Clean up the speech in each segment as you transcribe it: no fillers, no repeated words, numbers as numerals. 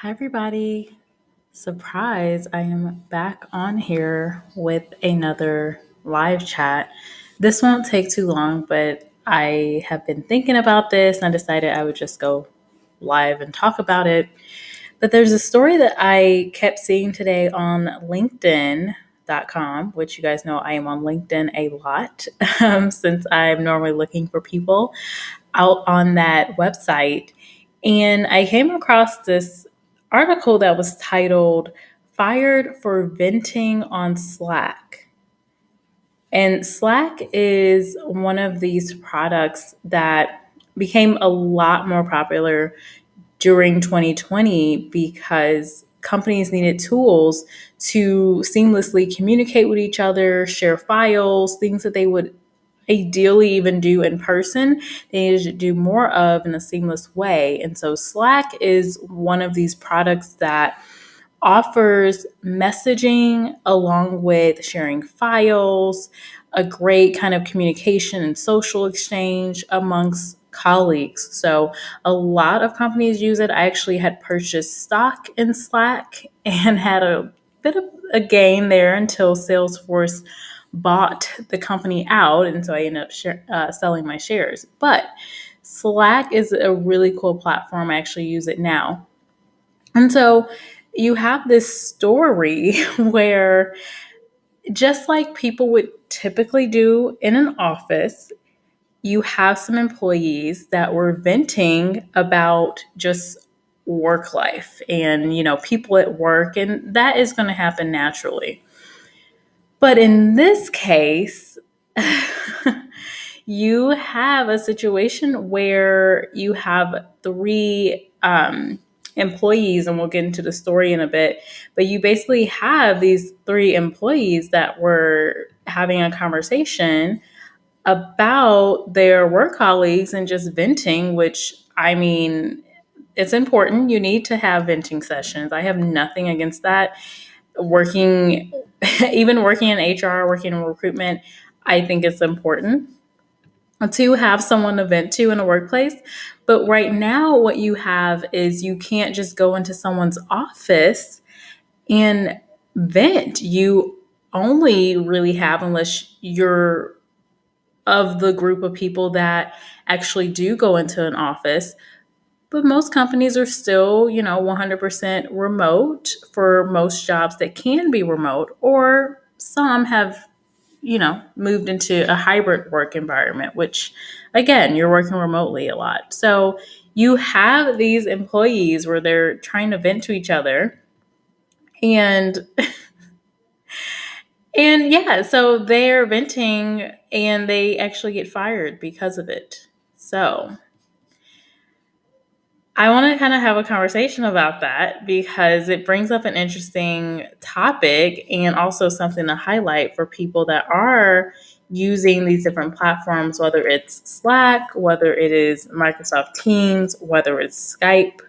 Hi, everybody. Surprise, I am back on here with another live chat. This won't take too long, but I have been thinking about this and I decided I would just go live and talk about it. But there's a story that I kept seeing today on LinkedIn.com, which you guys know I am on LinkedIn a lot since I'm normally looking for people out on that website. And I came across this article that was titled Fired for Venting on Slack. And Slack is one of these products that became a lot more popular during 2020 because companies needed tools to seamlessly communicate with each other, share files, things that they would ideally even do in person, they needed to do more of in a seamless way. And so Slack is one of these products that offers messaging along with sharing files, a great kind of communication and social exchange amongst colleagues. So a lot of companies use it. I actually had purchased stock in Slack and had a bit of a gain there until Salesforce bought the company out. And so I ended up selling my shares. But Slack is a really cool platform. I actually use it now. And so you have this story where, just like people would typically do in an office, you have some employees that were venting about just work life and, people at work, and that is going to happen naturally. But in this case, you have a situation where you have three employees, and we'll get into the story in a bit, but you basically have these three employees that were having a conversation about their work colleagues and just venting, which I mean, it's important. You need to have venting sessions. I have nothing against that. Working, even working in HR, working in recruitment, I think it's important to have someone to vent to in a workplace. But right now, what you have is you can't just go into someone's office and vent. You only really have, unless you're of the group of people that actually do go into an office. But most companies are still, 100% remote for most jobs that can be remote, or some have, moved into a hybrid work environment, which again, you're working remotely a lot. So you have these employees where they're trying to vent to each other and and yeah, so they're venting and they actually get fired because of it. So I want to kind of have a conversation about that because it brings up an interesting topic and also something to highlight for people that are using these different platforms, whether it's Slack, whether it is Microsoft Teams, whether it's Skype,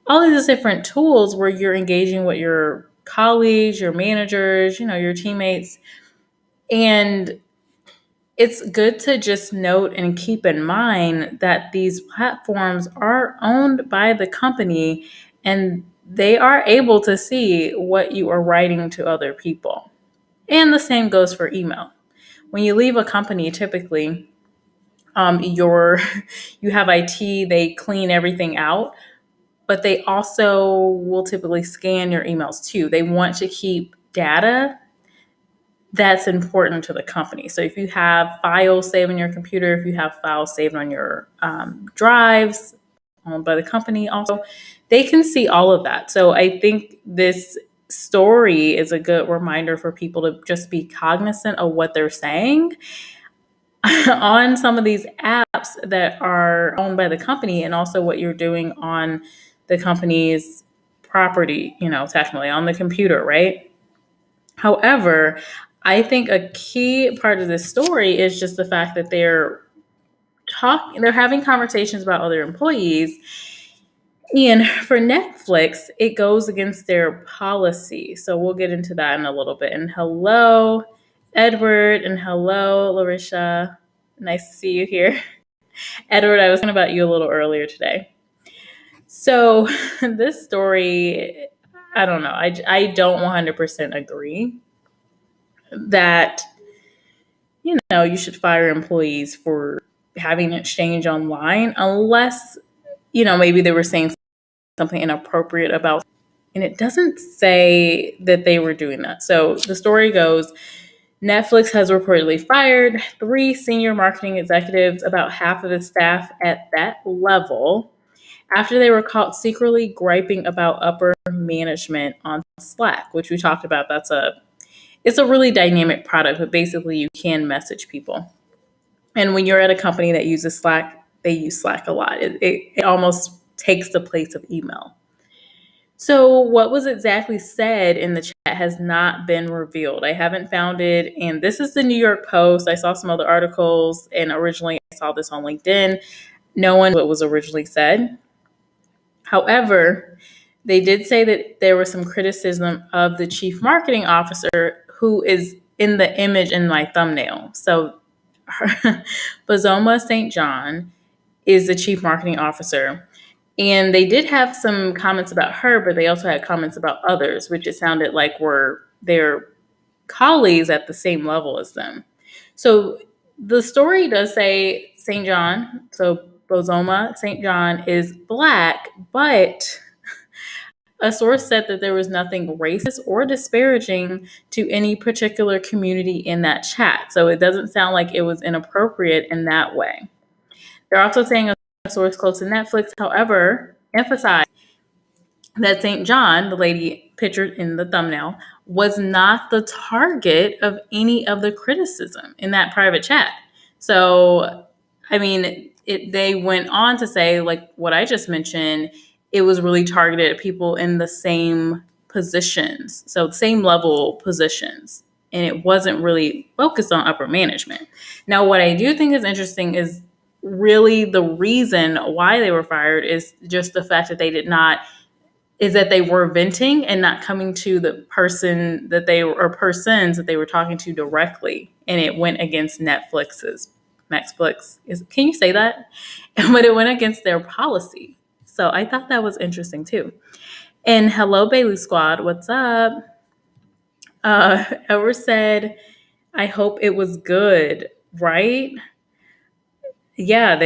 all of these different tools where you're engaging with your colleagues, your managers, your teammates. And it's good to just note and keep in mind that these platforms are owned by the company and they are able to see what you are writing to other people. And the same goes for email. When you leave a company, typically, your you have IT, they clean everything out, but they also will typically scan your emails too. They want to keep data that's important to the company. So if you have files saved on your computer, if you have files saved on your drives owned by the company, also, they can see all of that. So I think this story is a good reminder for people to just be cognizant of what they're saying on some of these apps that are owned by the company, and also what you're doing on the company's property, technically on the computer, right? However, I think a key part of this story is just the fact that they're having conversations about other employees. And for Netflix, it goes against their policy. So we'll get into that in a little bit. And hello, Edward, and hello, Larisha. Nice to see you here. Edward, I was talking about you a little earlier today. So this story, I don't know. I don't 100% agree that, you should fire employees for having an exchange online unless, maybe they were saying something inappropriate about, and it doesn't say that they were doing that. So the story goes, Netflix has reportedly fired three senior marketing executives, about half of the staff at that level, after they were caught secretly griping about upper management on Slack, which we talked about. It's a really dynamic product, but basically you can message people. And when you're at a company that uses Slack, they use Slack a lot. It almost takes the place of email. So, what was exactly said in the chat has not been revealed. I haven't found it. And this is the New York Post. I saw some other articles, and originally I saw this on LinkedIn. No one knew what was originally said. However, they did say that there was some criticism of the chief marketing officer, who is in the image in my thumbnail. So, Bazoma St. John is the chief marketing officer. And they did have some comments about her, but they also had comments about others, which it sounded like were their colleagues at the same level as them. So the story does say St. John, so Bozoma St. John is Black, but a source said that there was nothing racist or disparaging to any particular community in that chat. So it doesn't sound like it was inappropriate in that way. They're also saying a source close to Netflix, however, emphasized that St. John, the lady pictured in the thumbnail, was not the target of any of the criticism in that private chat. So, I mean, they went on to say, like what I just mentioned, it was really targeted at people in the same positions, so same level positions. And it wasn't really focused on upper management. Now, what I do think is interesting is really the reason why they were fired is just the fact that they were venting and not coming to the person that they were, or persons that they were talking to directly. And it went against Netflix is, can you say that? But it went against their policy. So I thought that was interesting too. And hello, Bailey Squad. What's up? Edward said, I hope it was good, right? Yeah,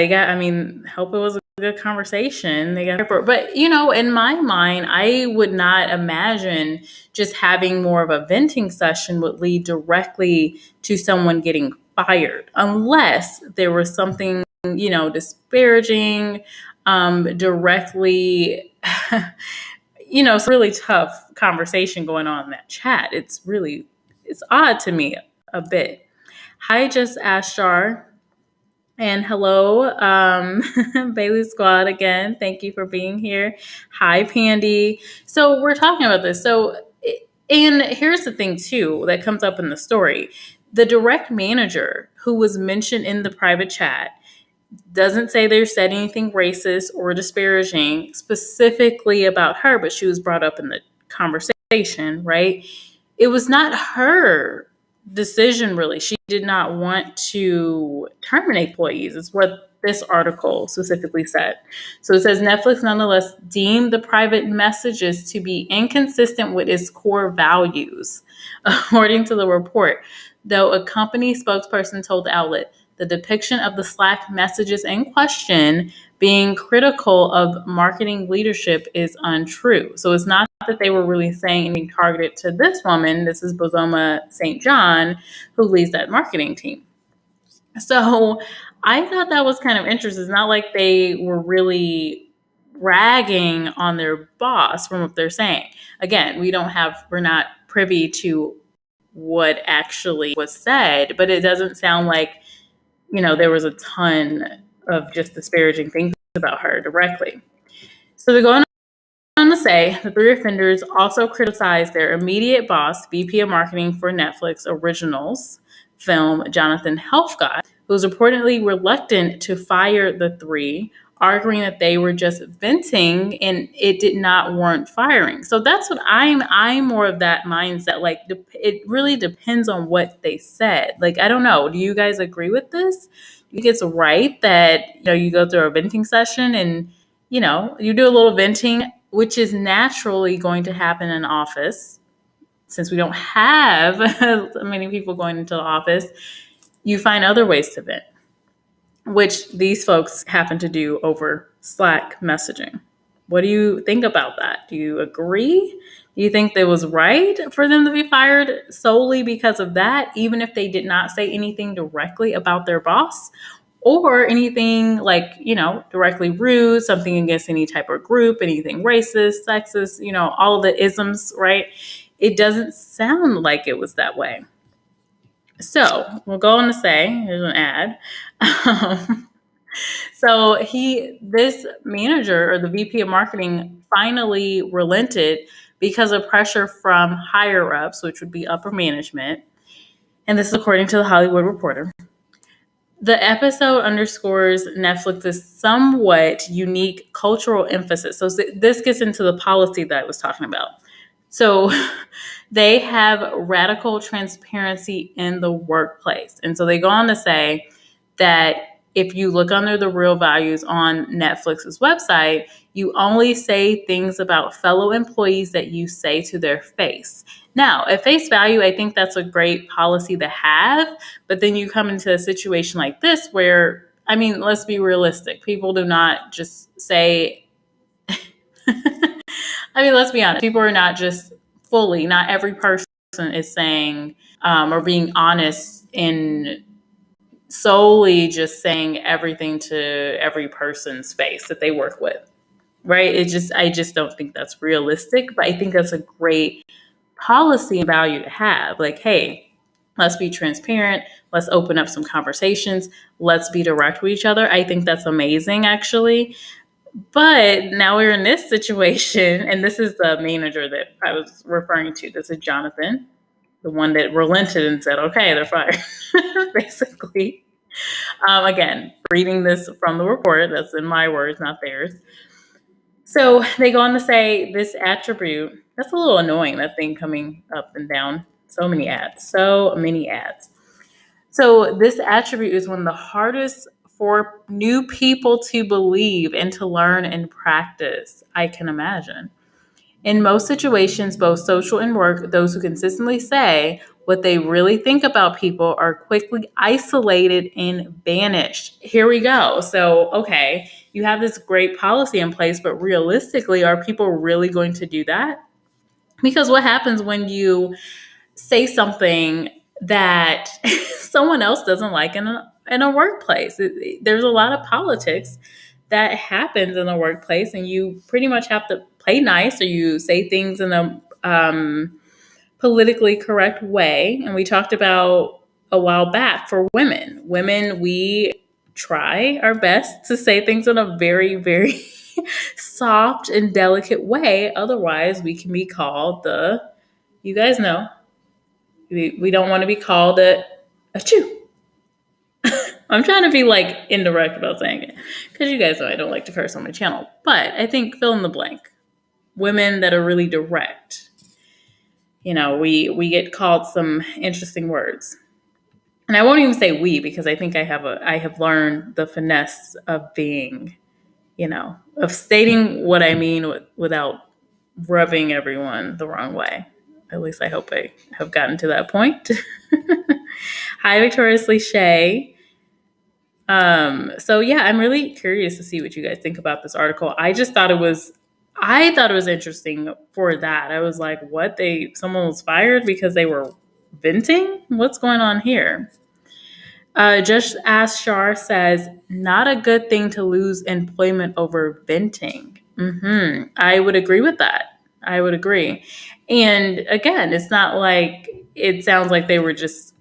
hope it was a good conversation. But in my mind, I would not imagine just having more of a venting session would lead directly to someone getting fired, unless there was something, disparaging, directly, it's a really tough conversation going on in that chat. It's odd to me a bit. Hi, just Ashar. And hello, Bailey Squad again. Thank you for being here. Hi, Pandy. So we're talking about this. And here's the thing too that comes up in the story: the direct manager who was mentioned in the private chat doesn't say they said anything racist or disparaging specifically about her, but she was brought up in the conversation, right? It was not her decision, really. She did not want to terminate employees, is what this article specifically said. So it says Netflix nonetheless deemed the private messages to be inconsistent with its core values, according to the report. Though a company spokesperson told the outlet the depiction of the Slack messages in question being critical of marketing leadership is untrue. So it's not that they were really saying anything targeted to this woman. This is Bozoma St. John, who leads that marketing team. So I thought that was kind of interesting. It's not like they were really ragging on their boss from what they're saying. Again, we're not privy to what actually was said, but it doesn't sound like, there was a ton of just disparaging things about her directly. So they're going on to say the three offenders also criticized their immediate boss, VP of Marketing for Netflix Originals film, Jonathan Helfgott, who was reportedly reluctant to fire the three, arguing that they were just venting and it did not warrant firing. So that's what I'm more of that mindset. Like, it really depends on what they said. Like, I don't know. Do you guys agree with this? Do you think it's right that, you go through a venting session and you do a little venting, which is naturally going to happen in office since we don't have many people going into the office. You find other ways to vent, which these folks happen to do over Slack messaging. What do you think about that? Do you agree? Do you think it was right for them to be fired solely because of that, even if they did not say anything directly about their boss or anything like, directly rude, something against any type of group, anything racist, sexist, all the isms, right? It doesn't sound like it was that way. So we'll go on to say, here's an ad. So this manager or the VP of marketing finally relented because of pressure from higher ups, which would be upper management. And this is according to the Hollywood Reporter. The episode underscores Netflix's somewhat unique cultural emphasis. So this gets into the policy that I was talking about. So they have radical transparency in the workplace. And so they go on to say that if you look under the real values on Netflix's website, you only say things about fellow employees that you say to their face. Now, at face value, I think that's a great policy to have, but then you come into a situation like this where, let's be realistic. People do not just say, let's be honest. People are not just not every person is saying or being honest in solely just saying everything to every person's face that they work with, right? I just don't think that's realistic, but I think that's a great policy and value to have. Like, hey, let's be transparent. Let's open up some conversations. Let's be direct with each other. I think that's amazing, actually. But now we're in this situation, and this is the manager that I was referring to. This is Jonathan, the one that relented and said, okay, they're fired, basically. Again, reading this from the report, that's in my words, not theirs. So they go on to say this attribute, that's a little annoying, that thing coming up and down. So many ads. So this attribute is one of the hardest for new people to believe and to learn and practice, I can imagine. In most situations, both social and work, those who consistently say what they really think about people are quickly isolated and banished. Here we go. So, okay, you have this great policy in place, but realistically, are people really going to do that? Because what happens when you say something that someone else doesn't like in a workplace? There's a lot of politics that happens in the workplace, and you pretty much have to play nice, or you say things in a politically correct way. And we talked about a while back for women. Women, we try our best to say things in a very, very soft and delicate way. Otherwise, we can be called you guys know, we don't want to be called a chew. I'm trying to be like indirect about saying it because you guys know I don't like to curse on my channel. But I think fill in the blank. Women that are really direct. We get called some interesting words. And I won't even say we, because I think I have learned the finesse of being, of stating what I mean without rubbing everyone the wrong way. At least I hope I have gotten to that point. Hi, Victoriously Shay. So yeah, I'm really curious to see what you guys think about this article. I thought it was interesting for that. I was like, what? Someone was fired because they were venting? What's going on here? Just as Shar says, not a good thing to lose employment over venting. I would agree with that. I would agree. And again, it's not like it sounds like they were just,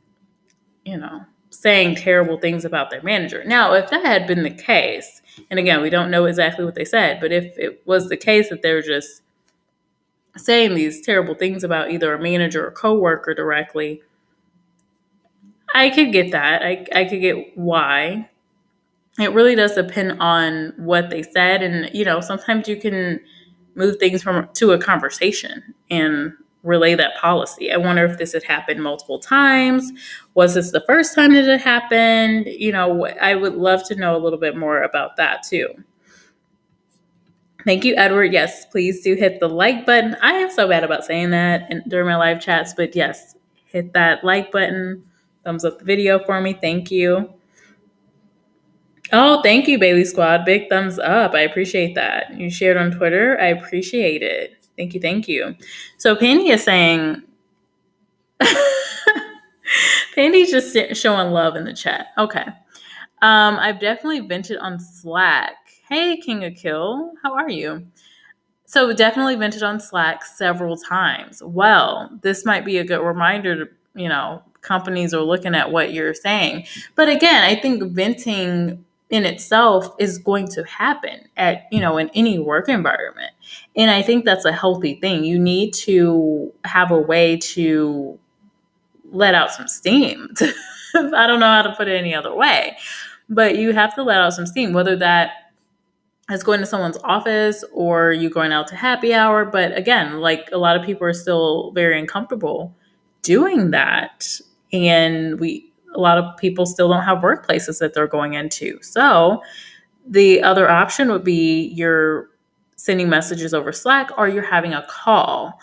saying terrible things about their manager. Now, if that had been the case, and again, we don't know exactly what they said, but if it was the case that they're just saying these terrible things about either a manager or coworker directly, I could get that. I could get why. It really does depend on what they said. And, sometimes you can move things to a conversation and relay that policy. I wonder if this had happened multiple times. Was this the first time that it happened? I would love to know a little bit more about that too. Thank you, Edward. Yes, please do hit the like button. I am so bad about saying that during my live chats, but yes, hit that like button. Thumbs up the video for me. Thank you. Oh, thank you, Bailey Squad. Big thumbs up. I appreciate that. You shared on Twitter. I appreciate it. Thank you. Thank you. So Penny is saying, Penny's just showing love in the chat. Okay. I've definitely vented on Slack. Hey, King of Kill. How are you? So definitely vented on Slack several times. Well, this might be a good reminder to, companies are looking at what you're saying. But again, I think venting in itself is going to happen in any work environment. And I think that's a healthy thing. You need to have a way to let out some steam. I don't know how to put it any other way, but you have to let out some steam, whether that is going to someone's office or you going out to happy hour. But again, like a lot of people are still very uncomfortable doing that. And a lot of people still don't have workplaces that they're going into. So the other option would be you're sending messages over Slack or you're having a call.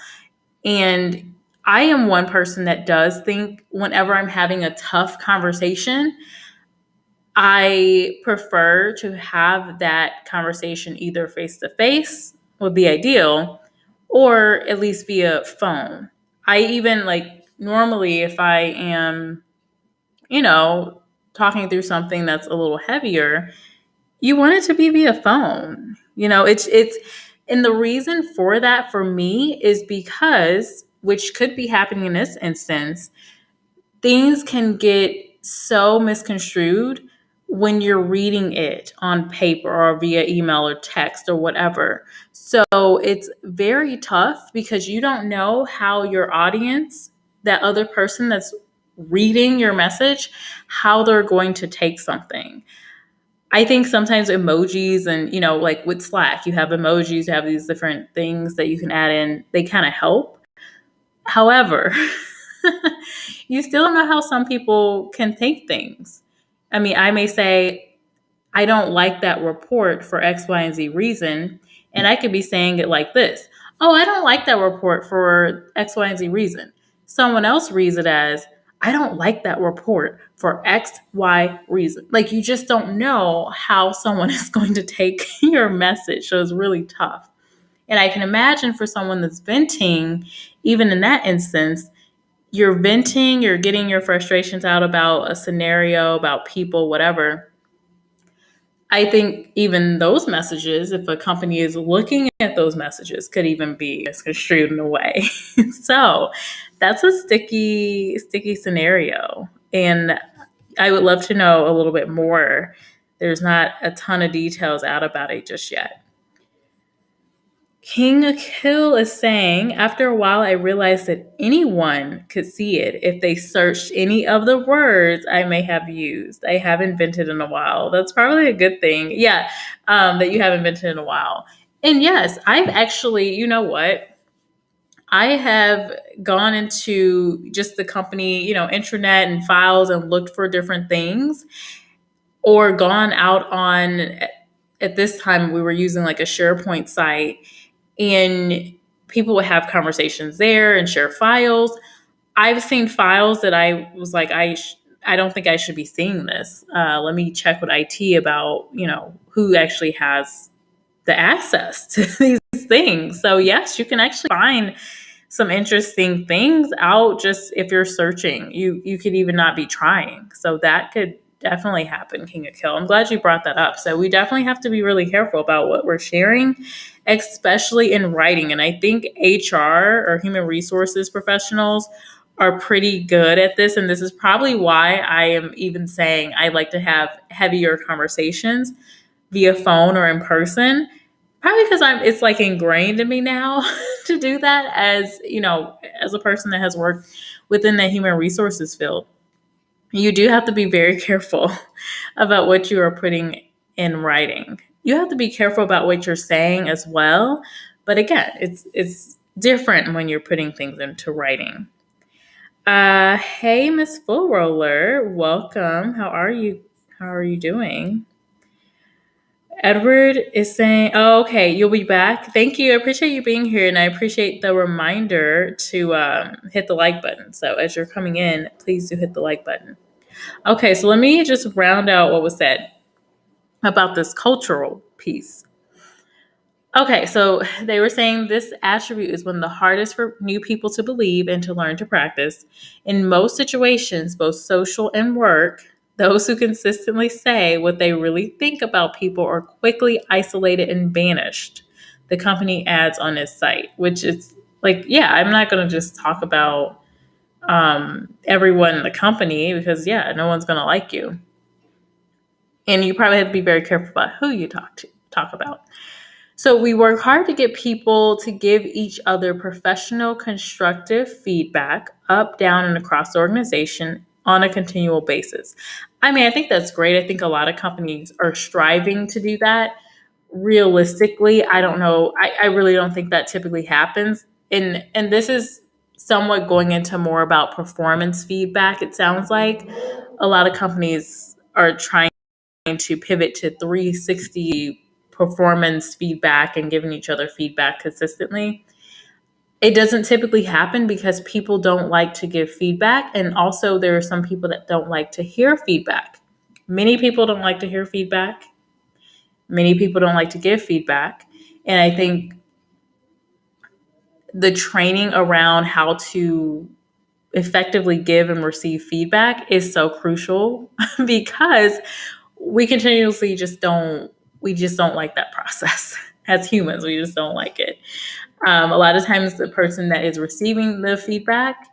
And I am one person that does think whenever I'm having a tough conversation, I prefer to have that conversation either face to face would be ideal or at least via phone. I even like normally if I am, talking through something that's a little heavier, you want it to be via phone. It's and the reason for that for me is because which could be happening in this instance, things can get so misconstrued when you're reading it on paper or via email or text or whatever. So it's very tough because you don't know how your audience, that other person that's reading your message, how they're going to take something. I think sometimes emojis and, like with Slack, you have emojis, you have these different things that you can add in, they kind of help. However, you still don't know how some people can take things. I mean, I may say, I don't like that report for X, Y, and Z reason. And I could be saying it like this. Oh, I don't like that report for X, Y, and Z reason. Someone else reads it as, I don't like that report for X, Y reason. Like you just don't know how someone is going to take your message. So it's really tough. And I can imagine for someone that's venting, even in that instance, you're venting, you're getting your frustrations out about a scenario, about people, whatever. I think even those messages, if a company is looking at those messages, could even be misconstrued in a way. So that's a sticky scenario. And I would love to know a little bit more. There's not a ton of details out about it just yet. King Kill is saying, after a while, I realized that anyone could see it if they searched any of the words I may have used. I haven't vented in a while. That's probably a good thing. Yeah, that you haven't vented in a while. And yes, I've actually, you know what? I have gone into just the company, intranet and files and looked for different things or gone out on, at this time, we were using like a SharePoint site and people would have conversations there and share files. I've seen files that I was like, I don't think I should be seeing this. Let me check with IT about, who actually has the access to these things. So yes, you can actually find some interesting things out just if you're searching. You could even not be trying. So that could definitely happen, King of Kill. I'm glad you brought that up. So we definitely have to be really careful about what we're sharing, especially in writing. And I think HR or human resources professionals are pretty good at this. And this is probably why I am even saying I like to have heavier conversations via phone or in person. Probably because it's like ingrained in me now to do that as a person that has worked within the human resources field. You do have to be very careful about what you are putting in writing. You have to be careful about what you're saying as well. But again, it's different when you're putting things into writing. Hey, Miss Full Roller, welcome. How are you? How are you doing? Edward is saying, "Oh, okay, you'll be back. Thank you. I appreciate you being here, and I appreciate the reminder to hit the like button. So as you're coming in, please do hit the like button." Okay, so let me just round out what was said about this cultural piece. Okay, so they were saying this attribute is one of the hardest for new people to believe and to learn to practice. In most situations, both social and work, those who consistently say what they really think about people are quickly isolated and banished. The company adds on its site, which is like, yeah, I'm not going to just talk about everyone in the company because, yeah, no one's going to like you. And you probably have to be very careful about who you talk about. So we work hard to get people to give each other professional, constructive feedback up, down, and across the organization on a continual basis. I mean, I think that's great. I think a lot of companies are striving to do that. Realistically, I don't know. I really don't think that typically happens. And this is somewhat going into more about performance feedback, it sounds like. A lot of companies are trying to pivot to 360 performance feedback and giving each other feedback consistently. It doesn't typically happen because people don't like to give feedback. And also, there are some people that don't like to hear feedback. Many people don't like to hear feedback. Many people don't like to give feedback. And I think the training around how to effectively give and receive feedback is so crucial because we just don't like that process as humans. We just don't like it. A lot of times the person that is receiving the feedback,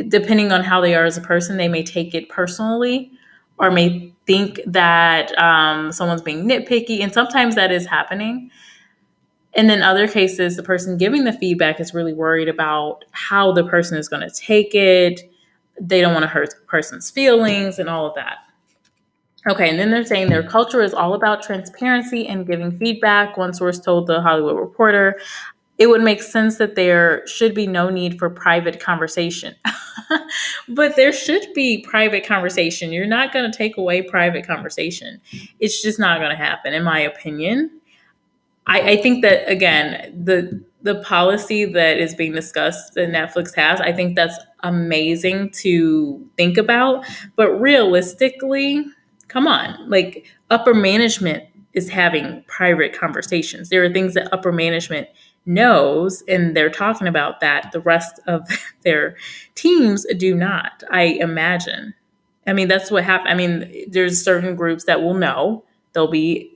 depending on how they are as a person, they may take it personally or may think that someone's being nitpicky, and sometimes that is happening. And in other cases, the person giving the feedback is really worried about how the person is going to take it. They don't want to hurt the person's feelings and all of that. Okay, and then they're saying their culture is all about transparency and giving feedback. One source told the Hollywood Reporter, it would make sense that there should be no need for private conversation. But there should be private conversation. You're not going to take away private conversation. It's just not going to happen, in my opinion. I think that again, the policy that is being discussed that Netflix has, I think that's amazing to think about. But realistically, come on, like upper management is having private conversations. There are things that upper management knows, and they're talking about that the rest of their teams do not. I imagine. I mean, that's what happened. I mean, there's certain groups that will know. They'll be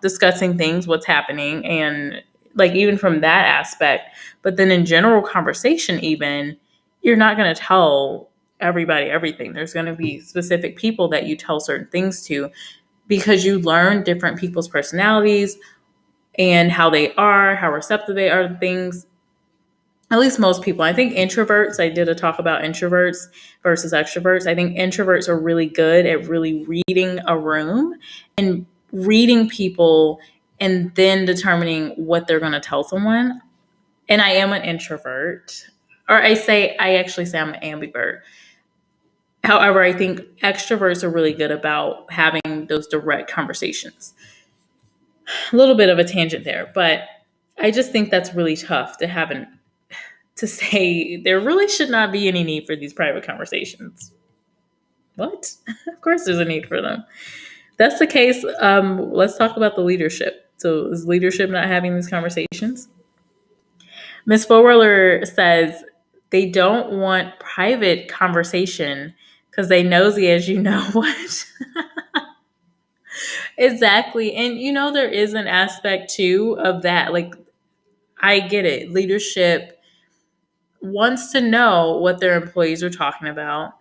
discussing things, what's happening, and like even from that aspect. But then in general conversation, even, you're not going to tell everybody everything. There's going to be specific people that you tell certain things to because you learn different people's personalities and how they are, how receptive they are to things. At least most people. I think introverts, I did a talk about introverts versus extroverts. I think introverts are really good at really reading a room and reading people and then determining what they're going to tell someone. And I am an introvert, or I actually say I'm an ambivert. However, I think extroverts are really good about having those direct conversations. A little bit of a tangent there, but I just think that's really tough to say there really should not be any need for these private conversations. What? Of course, there's a need for them. That's the case. Let's talk about the leadership. So, is leadership not having these conversations? Ms. Fowerler says they don't want private conversation because they nosy as you know what. Exactly. And there is an aspect too of that. Like, I get it. Leadership wants to know what their employees are talking about.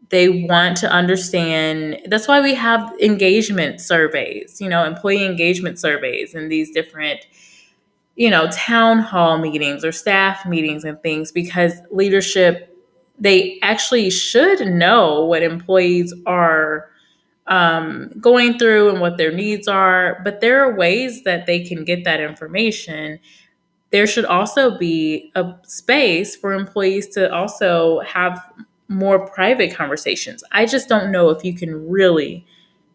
They want to understand. That's why we have engagement surveys, employee engagement surveys and these different, town hall meetings or staff meetings and things, because leadership, they actually should know what employees are going through and what their needs are. But there are ways that they can get that information. There should also be a space for employees to also have more private conversations. I just don't know if you can really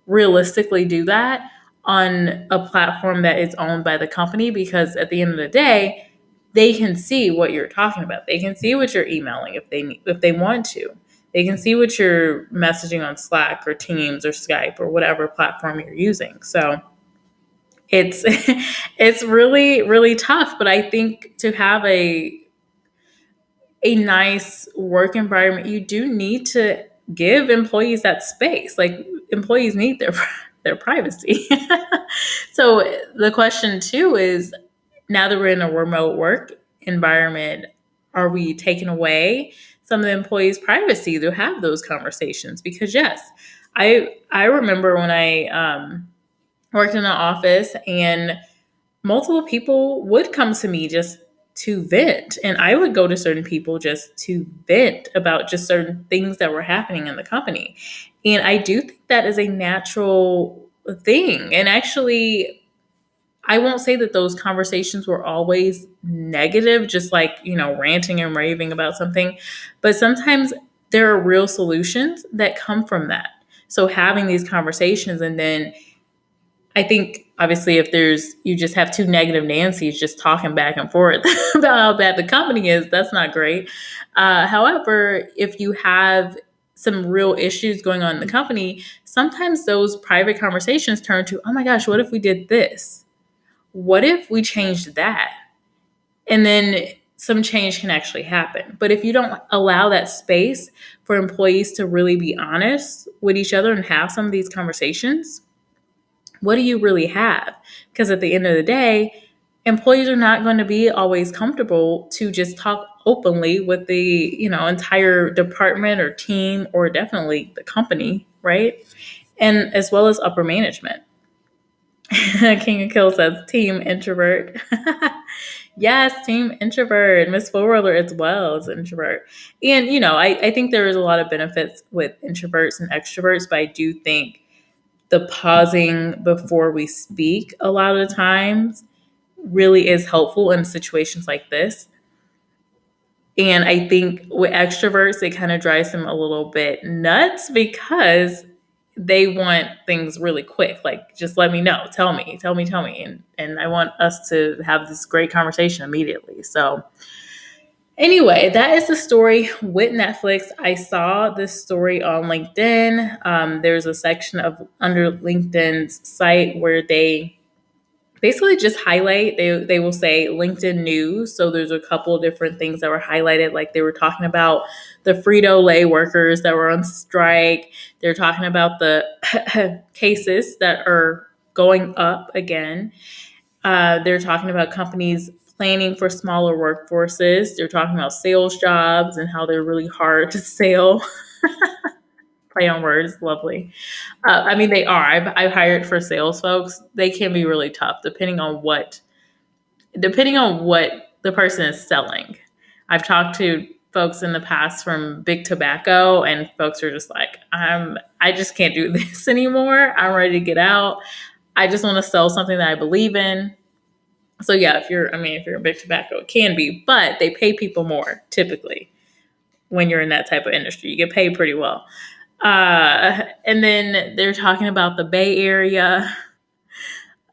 realistically do that on a platform that is owned by the company, because at the end of the day, they can see what you're talking about. They can see what you're emailing if they want to. They can see what you're messaging on Slack or Teams or Skype or whatever platform you're using. So it's it's really tough, but I think to have a nice work environment, you do need to give employees that space. Like, employees need their privacy. So the question too is, now that we're in a remote work environment, are we taking away some of the employees' privacy to have those conversations? Because yes, I remember when I worked in an office, and multiple people would come to me just to vent, and I would go to certain people just to vent about just certain things that were happening in the company. And I do think that is a natural thing. And actually, I won't say that those conversations were always negative, just like, ranting and raving about something, but sometimes there are real solutions that come from that. So having these conversations, and then I think obviously if you just have two negative Nancy's just talking back and forth about how bad the company is, that's not great. However, if you have some real issues going on in the company, sometimes those private conversations turn to, oh my gosh, what if we did this? What if we changed that? And then some change can actually happen. But if you don't allow that space for employees to really be honest with each other and have some of these conversations, what do you really have? Because at the end of the day, employees are not going to be always comfortable to just talk openly with the, entire department or team, or definitely the company, right? And as well as upper management. King of Kill says team introvert. Yes, team introvert. Miss Forwarder as well is introvert. And, I think there is a lot of benefits with introverts and extroverts, but I do think the pausing before we speak a lot of the times really is helpful in situations like this. And I think with extroverts, it kind of drives them a little bit nuts, because they want things really quick. Like, just let me know, tell me. And I want us to have this great conversation immediately. So anyway, that is the story with Netflix. I saw this story on LinkedIn. There's a section of under LinkedIn's site where they basically just highlight. They will say LinkedIn news. So there's a couple of different things that were highlighted. Like, they were talking about the Frito-Lay workers that were on strike. They're talking about the cases that are going up again. They're talking about companies planning for smaller workforces. They're talking about sales jobs and how they're really hard to sell. Play on words, lovely. I mean, they are. I've hired for sales folks. They can be really tough depending on what the person is selling. I've talked to folks in the past from big tobacco, and folks are just like, I just can't do this anymore. I'm ready to get out. I just want to sell something that I believe in. So yeah, if you're in big tobacco, it can be, but they pay people more typically when you're in that type of industry. You get paid pretty well. And then they're talking about the Bay Area.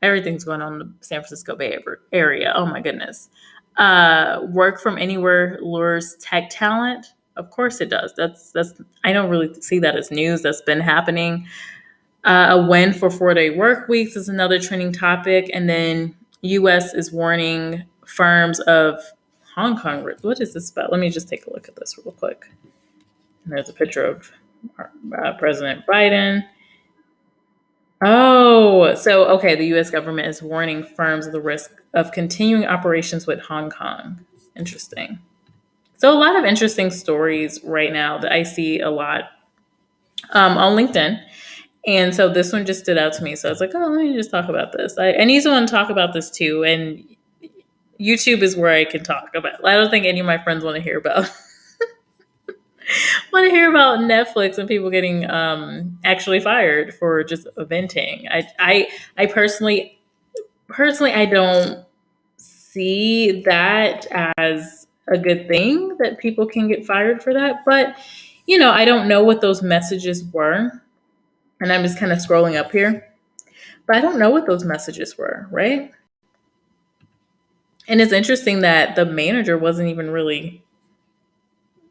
Everything's going on in the San Francisco Bay Area. Oh my goodness. Work from anywhere lures tech talent. Of course it does. That's I don't really see that as news. That's been happening. A win for 4-day work weeks is another trending topic. And then U.S. is warning firms of Hong Kong. What is this about? Let me just take a look at this real quick. And there's a picture of President Biden. Oh, so okay, the U.S. government is warning firms of the risk of continuing operations with Hong Kong. Interesting. So a lot of interesting stories right now that I see a lot on LinkedIn. And so this one just stood out to me. So I was like, oh, let me just talk about this. I need someone to talk about this too. And YouTube is where I can talk about. I don't think any of my friends want to hear about Netflix and people getting actually fired for just venting. I personally I don't see that as a good thing, that people can get fired for that. But I don't know what those messages were, and I'm just kind of scrolling up here. But I don't know what those messages were, right? And it's interesting that the manager wasn't even really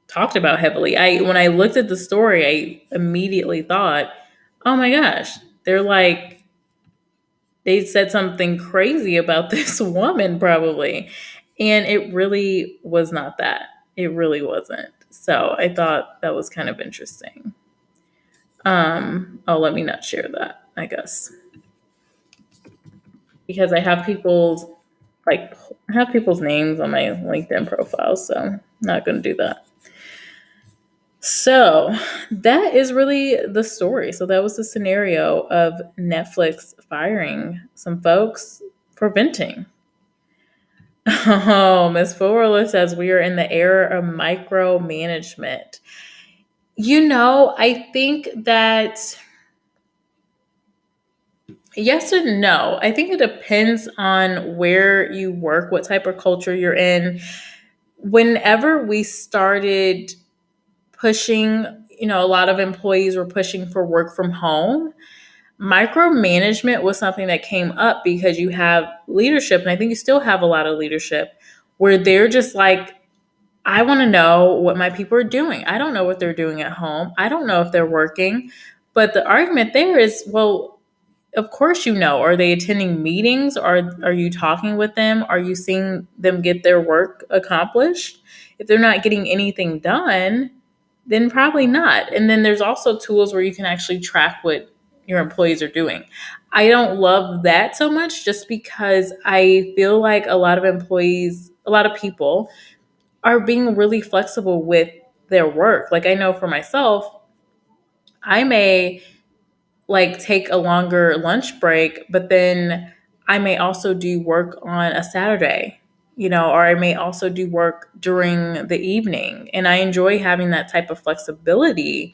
talked about heavily. I When I looked at the story, I immediately thought, "Oh my gosh, they're like they said something crazy about this woman probably." And it really was not that. It really wasn't. So I thought that was kind of interesting. Oh, let me not share that, I guess. Because I have people's names on my LinkedIn profile, so I'm not gonna do that. So that is really the story. So that was the scenario of Netflix firing some folks for venting. Oh, Miss Fuller says we are in the era of micromanagement. I think that yes and no. I think it depends on where you work, what type of culture you're in. Whenever we started pushing, a lot of employees were pushing for work from home. Micromanagement was something that came up because you have leadership, and I think you still have a lot of leadership where they're just like, I want to know what my people are doing. I don't know what they're doing at home. I don't know if they're working. But the argument there is, well, of course you know. Are they attending meetings? Are you talking with them? Are you seeing them get their work accomplished? If they're not getting anything done, then probably not. And then there's also tools where you can actually track what your employees are doing. I don't love that so much just because I feel like a lot of people are being really flexible with their work. Like I know for myself, I may like take a longer lunch break, but then I may also do work on a Saturday, or I may also do work during the evening. And I enjoy having that type of flexibility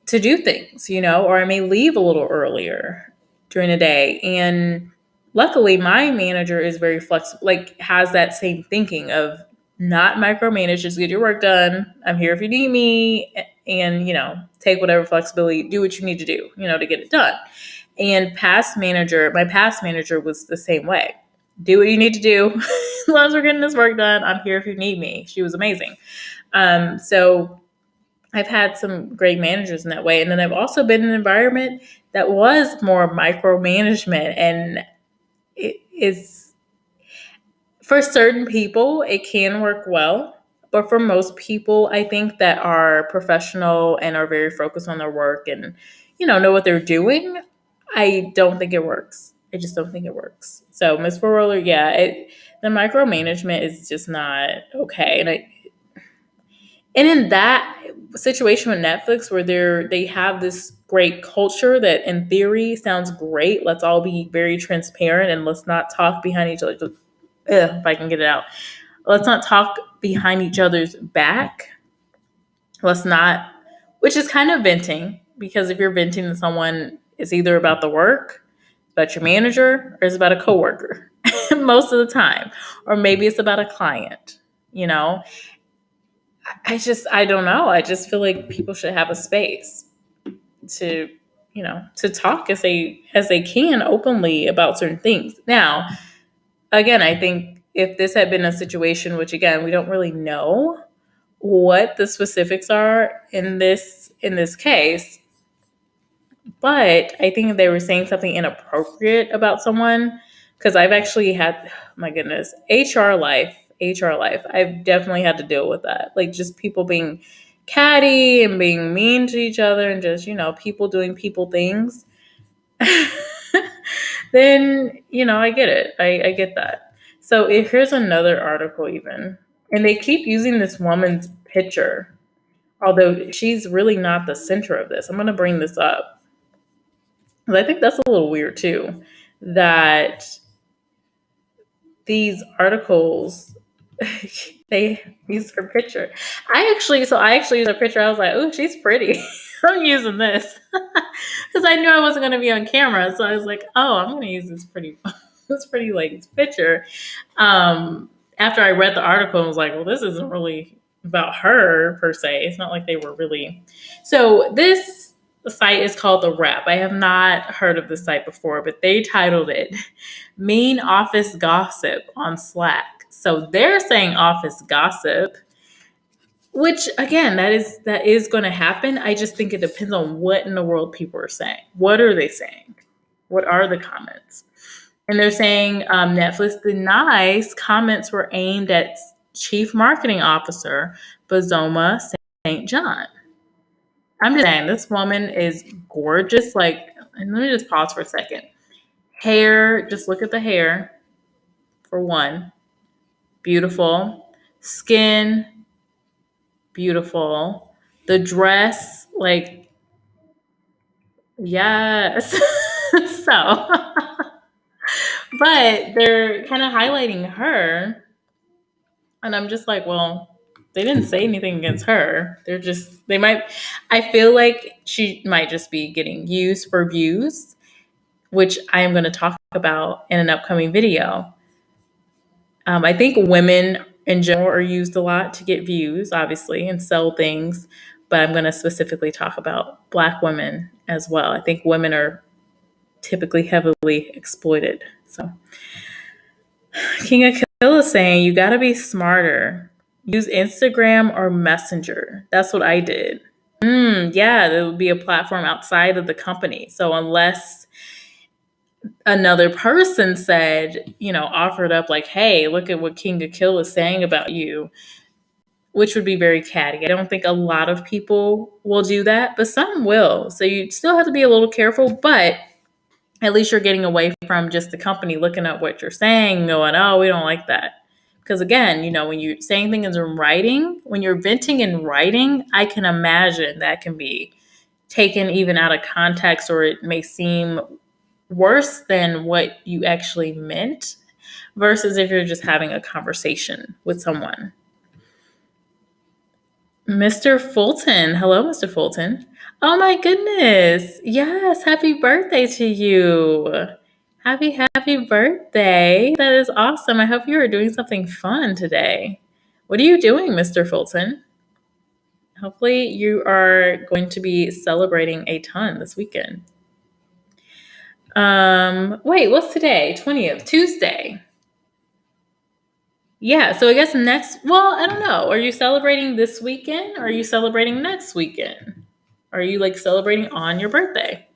to do things, or I may leave a little earlier during the day. And luckily, my manager is very flexible, like has that same thinking of not micromanage, just get your work done. I'm here if you need me, and take whatever flexibility, do what you need to do, to get it done. And my past manager was the same way. Do what you need to do. As long as we're getting this work done, I'm here if you need me. She was amazing. So I've had some great managers in that way. And then I've also been in an environment that was more micromanagement. And it is, for certain people, it can work well. But for most people, I think that are professional and are very focused on their work and, know what they're doing, I don't think it works. I just don't think it works. So, Ms. Roller, yeah, the micromanagement is just not okay. And in that situation with Netflix, where they have this great culture that, in theory, sounds great. Let's all be very transparent and let's not talk behind each other. If I can get it out, let's not talk behind each other's back. Let's not, which is kind of venting, because if you're venting to someone, it's either about the work, about your manager, or it's about a coworker most of the time, or maybe it's about a client. You know, I don't know. I just feel like people should have a space to, to talk as they can openly about certain things. Now, again, I think if this had been a situation, which again, we don't really know what the specifics are in this case, but I think if they were saying something inappropriate about someone, because I've actually had, my goodness, HR life. I've definitely had to deal with that. Like just people being catty and being mean to each other and just, people doing people things. Then, I get it. I get that. So here's another article even. And they keep using this woman's picture, although she's really not the center of this. I'm going to bring this up. I think that's a little weird too, that these articles they use her picture. I actually used her picture. I was like, "Oh, she's pretty." I'm using this because I knew I wasn't going to be on camera, so I was like, "Oh, I'm going to use this pretty, this pretty lady's picture." After I read the article, I was like, "Well, this isn't really about her per se. It's not like they were really." So this site is called The Wrap. I have not heard of this site before, but they titled it Mean Office Gossip on Slack. So they're saying office gossip, which again, that is going to happen. I just think it depends on what in the world people are saying. What are they saying? What are the comments? And they're saying Netflix denies comments were aimed at Chief Marketing Officer Bazoma St. John. I'm just saying, this woman is gorgeous. Like, and let me just pause for a second. Hair, just look at the hair, for one. Beautiful. Skin, beautiful. The dress, like, yes. So, but they're kind of highlighting her. And I'm just like, well, they didn't say anything against her. I feel like she might just be getting used for views, which I am going to talk about in an upcoming video. I think women in general are used a lot to get views, obviously, and sell things. But I'm going to specifically talk about Black women as well. I think women are typically heavily exploited. So King of Kill is saying you got to be smarter. Use Instagram or Messenger. That's what I did. Yeah, there would be a platform outside of the company. So unless another person said, offered up like, hey, look at what King of Kill is saying about you, which would be very catty. I don't think a lot of people will do that, but some will. So you still have to be a little careful, but at least you're getting away from just the company looking at what you're saying, going, oh, we don't like that. Because again, when you're saying things in writing, when you're venting in writing, I can imagine that can be taken even out of context, or it may seem worse than what you actually meant versus if you're just having a conversation with someone. Mr. Fulton. Hello, Mr. Fulton. Oh my goodness. Yes. Happy birthday to you. Happy birthday. That is awesome. I hope you are doing something fun today. What are you doing, Mr. Fulton? Hopefully you are going to be celebrating a ton this weekend. Wait, what's today? 20th, Tuesday. Yeah, so I guess I don't know. Are you celebrating this weekend or are you celebrating next weekend? Are you like celebrating on your birthday?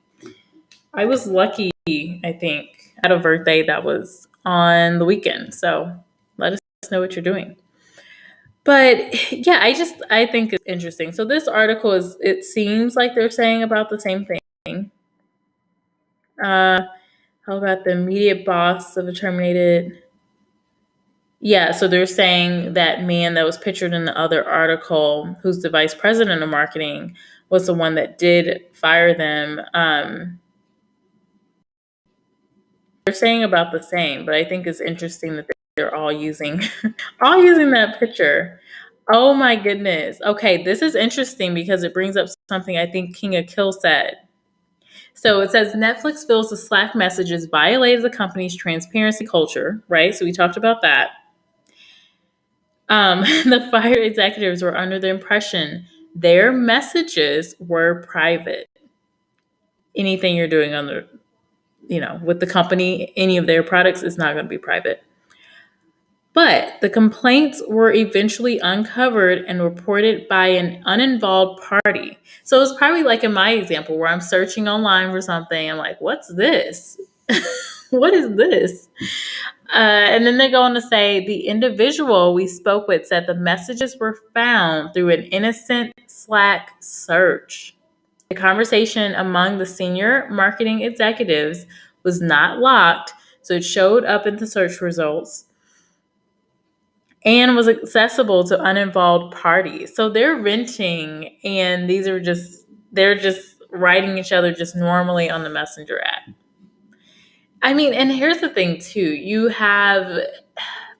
I was lucky, I think, at a birthday that was on the weekend. So let us know what you're doing. But yeah, I think it's interesting. So this article it seems like they're saying about the same thing. How about the immediate boss of a terminated? Yeah, so they're saying that man that was pictured in the other article, who's the vice president of marketing, was the one that did fire them. They're saying about the same, but I think it's interesting that they're all using that picture. Oh my goodness. Okay, this is interesting because it brings up something I think King of Kill said. So it says Netflix feels the Slack messages violated the company's transparency culture, right? So we talked about that. The fired executives were under the impression their messages were private. Anything you're doing with the company, any of their products is not going to be private. But the complaints were eventually uncovered and reported by an uninvolved party. So it's probably like in my example where I'm searching online for something. I'm like, what's this? What is this? And then they go on to say the individual we spoke with said the messages were found through an innocent Slack search. The conversation among the senior marketing executives was not locked, so it showed up in the search results and was accessible to uninvolved parties. So they're venting, and they're just writing each other just normally on the Messenger app. I mean, and here's the thing too. You have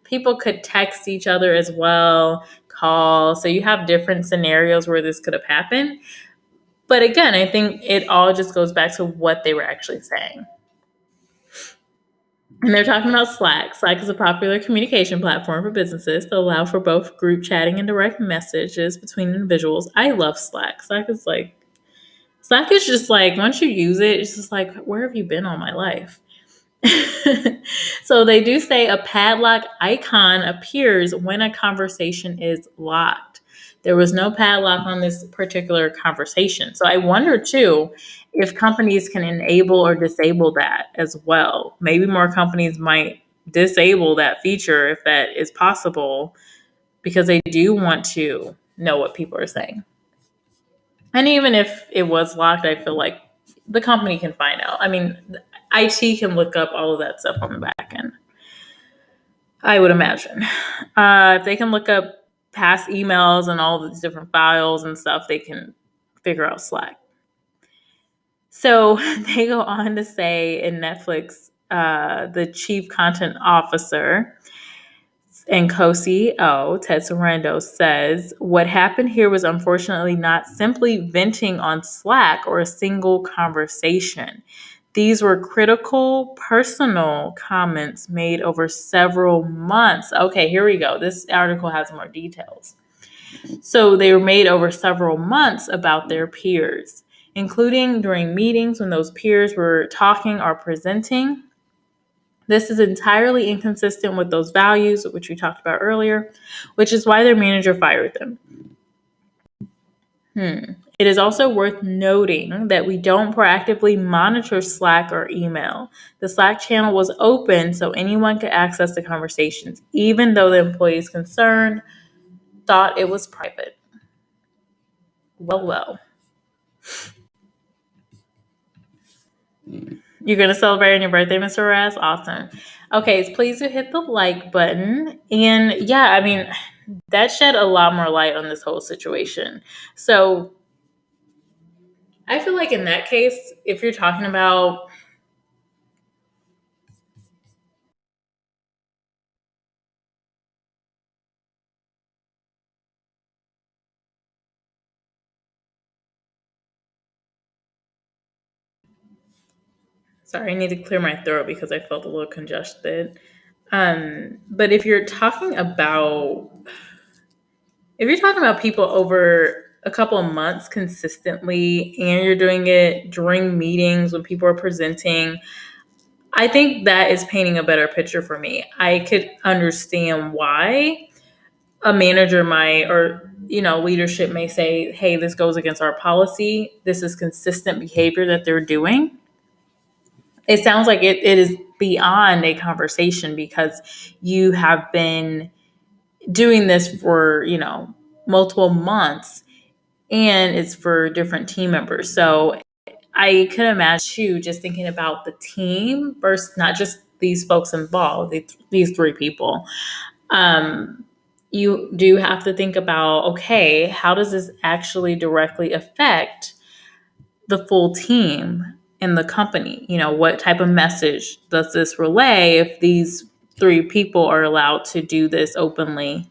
people could text each other as well, call. So you have different scenarios where this could have happened. But again, I think it all just goes back to what they were actually saying. And they're talking about Slack. Slack is a popular communication platform for businesses that allow for both group chatting and direct messages between individuals. I love Slack. Slack is like Slack is just like, once you use it, it's just like, where have you been all my life? So they do say a padlock icon appears when a conversation is locked. There was no padlock on this particular conversation. So I wonder too if companies can enable or disable that as well. Maybe more companies might disable that feature if that is possible because they do want to know what people are saying. And even if it was locked, I feel like the company can find out. I mean, IT can look up all of that stuff on the back end, I would imagine. If they can look up past emails and all these different files and stuff, they can figure out Slack. So they go on to say in Netflix, the chief content officer and co-CEO, Ted Sarandos, says, what happened here was unfortunately not simply venting on Slack or a single conversation. These were critical, personal comments made over several months. Okay, here we go. This article has more details. So they were made over several months about their peers, including during meetings when those peers were talking or presenting. This is entirely inconsistent with those values, which we talked about earlier, which is why their manager fired them. It is also worth noting that we don't proactively monitor Slack or email. The Slack channel was open so anyone could access the conversations, even though the employees concerned thought it was private. Well. You're going to celebrate on your birthday, Mr. Raz? Awesome. Okay, so please do hit the like button. And yeah, I mean, that shed a lot more light on this whole situation. So I feel like in that case, if you're talking about, sorry, I need to clear my throat because I felt a little congested. But if you're talking about people over a couple of months consistently and you're doing it during meetings when people are presenting, I think that is painting a better picture for me. I could understand why a manager might, or leadership may say, hey, this goes against our policy. This is consistent behavior that they're doing. It sounds like it is beyond a conversation because you have been doing this for, multiple months and it's for different team members. So I could imagine too, just thinking about the team versus not just these folks involved, these three people. You do have to think about, okay, how does this actually directly affect the full team in the company? What type of message does this relay if these three people are allowed to do this openly?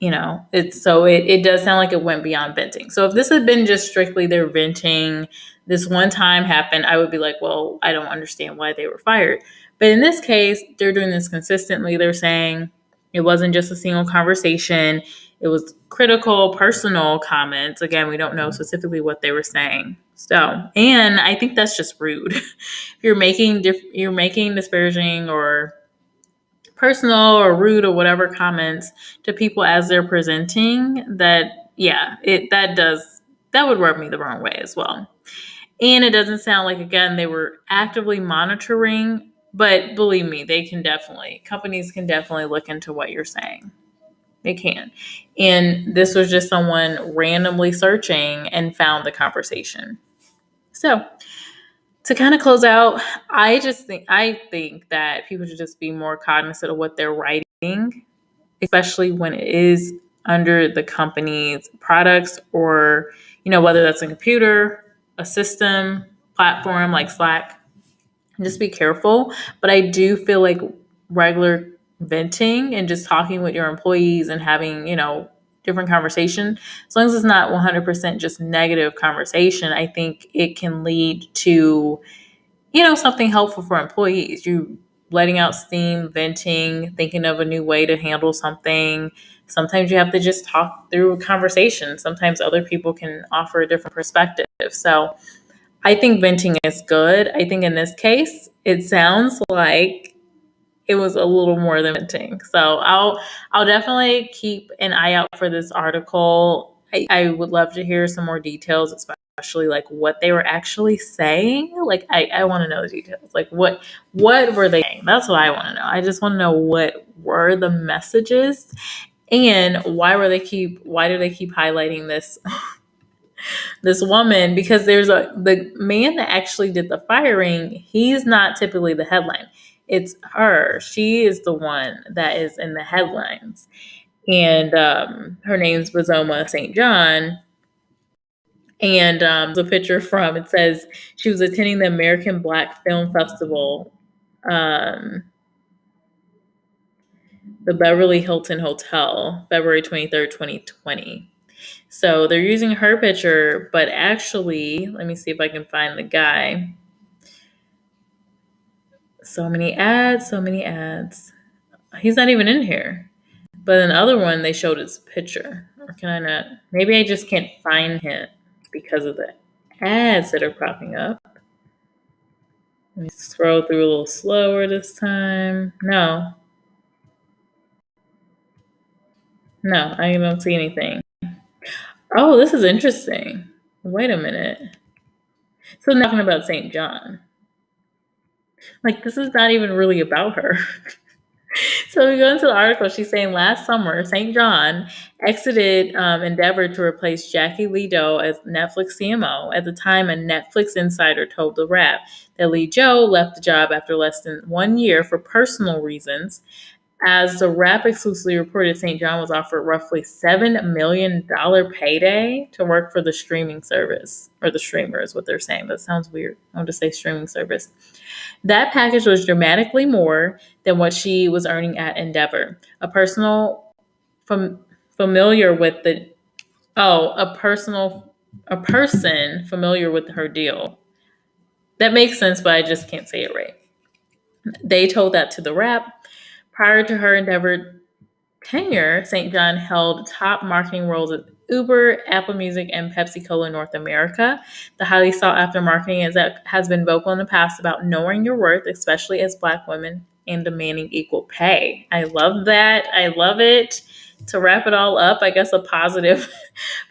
It does sound like it went beyond venting. So if this had been just strictly their venting, this one time happened, I would be like, well, I don't understand why they were fired. But in this case, they're doing this consistently. They're saying it wasn't just a single conversation. It was critical, personal comments. Again, we don't know specifically what they were saying. So, and I think that's just rude. If you're making disparaging or personal or rude or whatever comments to people as they're presenting, that would rub me the wrong way as well. And it doesn't sound like, again, they were actively monitoring, but believe me, companies can definitely look into what you're saying. They can. And this was just someone randomly searching and found the conversation. So to kind of close out, I think that people should just be more cognizant of what they're writing, especially when it is under the company's products or, whether that's a computer, a system, platform like Slack. Just be careful. But I do feel like regular venting and just talking with your employees and having, different conversation, as long as it's not 100% just negative conversation, I think it can lead to something helpful for employees. You letting out steam, venting, thinking of a new way to handle something. Sometimes you have to just talk through a conversation. Sometimes other people can offer a different perspective. So I think venting is good. I think in this case, it sounds like it was a little more than venting. So I'll definitely keep an eye out for this article. I would love to hear some more details, especially like what they were actually saying. Like I want to know the details. Like what were they saying? That's what I want to know. I just want to know what were the messages and why do they keep highlighting this woman, because the man that actually did the firing, he's not typically the headline. It's her. She is the one that is in the headlines. And her name's Bazoma St. John. And the picture from it says she was attending the American Black Film Festival, um, the Beverly Hilton Hotel, February 23rd, 2020. So they're using her picture, but actually, let me see if I can find the guy. So many ads, so many ads. He's not even in here. But in the other one, they showed his picture. Or can I not? Maybe I just can't find him because of the ads that are popping up. Let me scroll through a little slower this time. No, I don't see anything. Oh, this is interesting. Wait a minute. So, talking about St. John. Like, this is not even really about her. So we go into the article. She's saying last summer, St. John exited Endeavor to replace Jackie Lee Doe as Netflix CMO. At the time, a Netflix insider told The Wrap that Lee Doe left the job after less than 1 year for personal reasons. As The Wrap exclusively reported, St. John was offered roughly $7 million payday to work for the streaming service, or the streamer is what they're saying. That sounds weird. I want to say streaming service. That package was dramatically more than what she was earning at Endeavor. A personal familiar with the a person familiar with her deal. That makes sense, but I just can't say it right. They told that to The Wrap. Prior to her Endeavor tenure, St. John held top marketing roles at Uber, Apple Music, and Pepsi Cola North America. The highly sought after marketing has been vocal in the past about knowing your worth, especially as Black women, and demanding equal pay. I love that. I love it. To wrap it all up, I guess a positive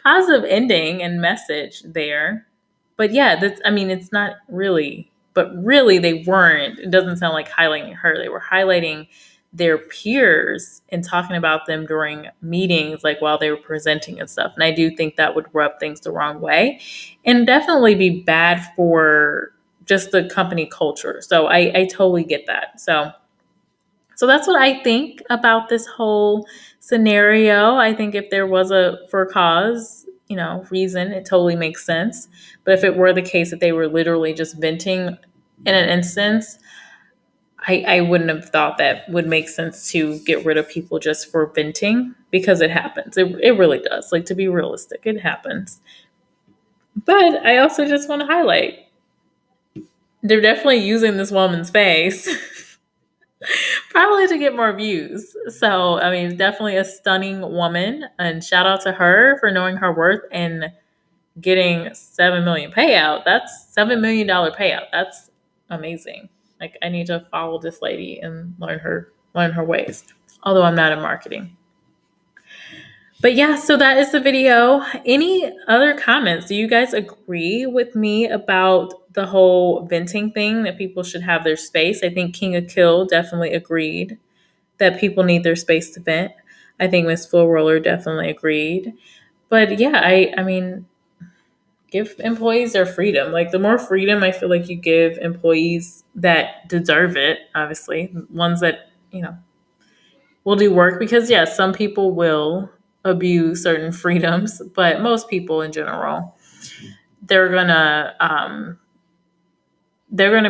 ending and message there. But yeah, it's not really, but really they weren't. It doesn't sound like highlighting her. They were highlighting their peers and talking about them during meetings, like while they were presenting and stuff. And I do think that would rub things the wrong way and definitely be bad for just the company culture. So I totally get that. So that's what I think about this whole scenario. I think if there was a for cause, reason, it totally makes sense. But if it were the case that they were literally just venting in an instance, I wouldn't have thought that would make sense to get rid of people just for venting, because it happens. It really does. Like, to be realistic, it happens. But I also just want to highlight, they're definitely using this woman's face probably to get more views. So, definitely a stunning woman, and shout out to her for knowing her worth and getting 7 million payout. That's $7 million payout. That's amazing. Like, I need to follow this lady and learn her ways. Although I'm not in marketing. But yeah, so that is the video. Any other comments? Do you guys agree with me about the whole venting thing, that people should have their space? I think King of Kill definitely agreed that people need their space to vent. I think Miss Full Roller definitely agreed. But yeah, I mean, give employees their freedom. Like, the more freedom I feel like you give employees that deserve it, obviously, ones that, will do work, because yes, some people will abuse certain freedoms, but most people in general, they're gonna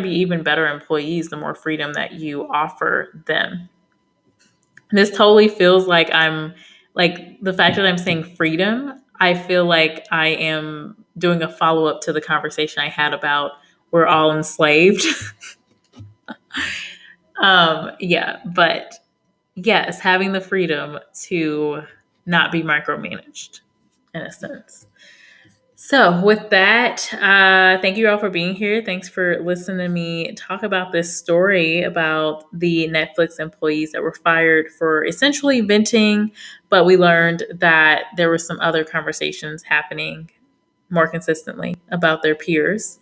be even better employees the more freedom that you offer them. This totally feels like the fact that I'm saying freedom, I feel like I am doing a follow-up to the conversation I had about we're all enslaved. Yeah, but yes, having the freedom to not be micromanaged in a sense. So, with that, thank you all for being here. Thanks for listening to me talk about this story about the Netflix employees that were fired for essentially venting, but we learned that there were some other conversations happening more consistently about their peers.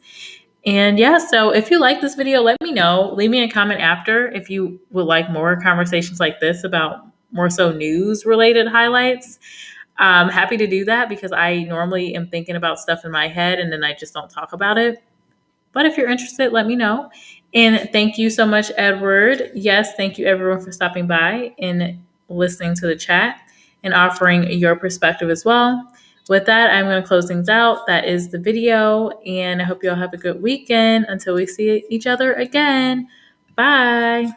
And yeah, so if you like this video, let me know. Leave me a comment after if you would like more conversations like this about more so news related highlights. I'm happy to do that because I normally am thinking about stuff in my head and then I just don't talk about it. But if you're interested, let me know. And thank you so much, Edward. Yes, thank you everyone for stopping by and listening to the chat and offering your perspective as well. With that, I'm going to close things out. That is the video. And I hope you all have a good weekend until we see each other again. Bye.